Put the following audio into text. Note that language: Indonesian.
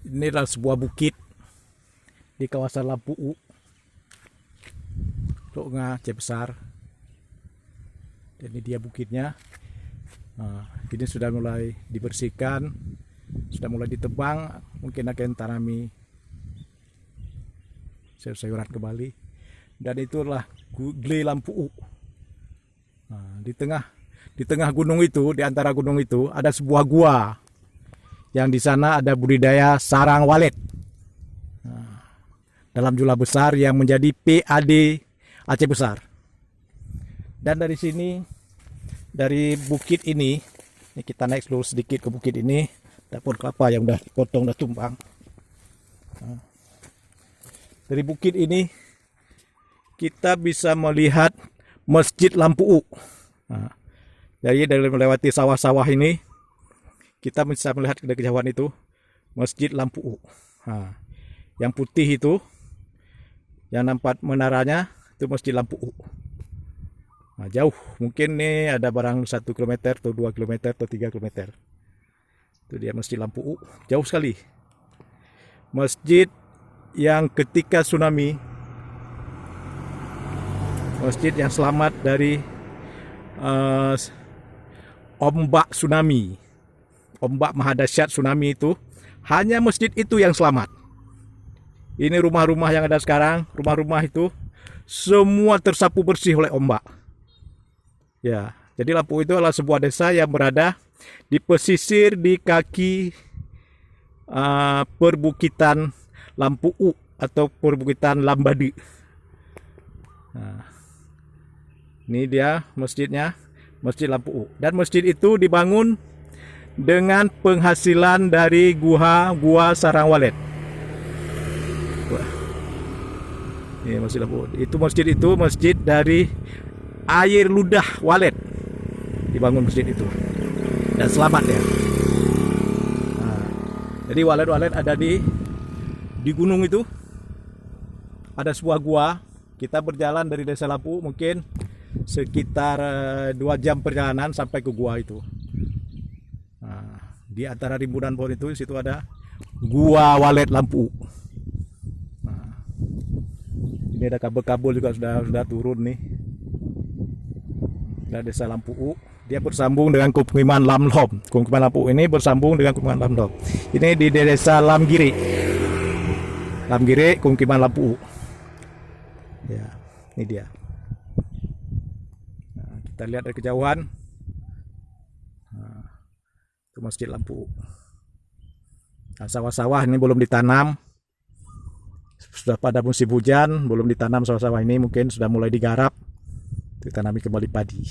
Ini adalah sebuah bukit di kawasan Lampu Nga Aceh Besar. Ini dia bukitnya. Nah, ini sudah mulai dibersihkan, sudah mulai ditebang, mungkin akan tanami sayur-sayuran kembali. Dan itulah Gili Lampu. Nah, di tengah gunung itu, di antara gunung itu ada sebuah gua. Yang di sana ada budidaya sarang walet. Nah, dalam jumlah besar yang menjadi PAD Aceh Besar. Dan dari sini, dari bukit ini kita naik dulu sedikit ke bukit ini, ada pohon kelapa yang udah dipotong, udah tumbang. Nah, dari bukit ini kita bisa melihat Masjid Lampu. Nah, dari melewati sawah-sawah ini kita bisa melihat dari kejauhan itu Masjid Lampu. Nah, yang putih itu, yang nampak menaranya itu Masjid Lampu. Nah, jauh, mungkin nih ada barang 1 km atau 2 km atau 3 km. Itu dia Masjid Lampu, jauh sekali. Masjid yang ketika tsunami, masjid yang selamat dari ombak tsunami, ombak mahadasyat tsunami itu, hanya masjid itu yang selamat. Ini rumah-rumah yang ada sekarang, rumah-rumah itu semua tersapu bersih oleh ombak. Ya, jadi Lampu itu adalah sebuah desa yang berada di pesisir di kaki perbukitan Lampu atau perbukitan Lambadi. Nah, ini dia masjidnya, Masjid Lampu. Dan masjid itu dibangun dengan penghasilan dari gua sarang walet. Ini Masjid Lampu. Itu masjid dari air ludah walet. Dibangun masjid itu. Dan selamat ya. Nah, jadi walet-walet ada di gunung itu. Ada sebuah gua. Kita berjalan dari Desa Lampu mungkin sekitar 2 jam perjalanan sampai ke gua itu. Nah, di antara rimbunan pohon itu, situ ada Gua Walet Lampu. Nah, ini ada kabel-kabel juga sudah turun nih. Dari Desa Lampu, dia bersambung dengan Pemukiman Lamlom. Pemukiman Lampu ini bersambung dengan Pemukiman Lamlom. Ini di Desa Lamgiri. Lamgiri, Pemukiman Lampu. Ya, ini dia. Nah, kita lihat dari kejauhan. Nah, itu Masjid Lampu. Nah, sawah-sawah ini belum ditanam. Sudah pada musim hujan, belum ditanam sawah-sawah ini, mungkin sudah mulai digarap. Ditanami kembali padi.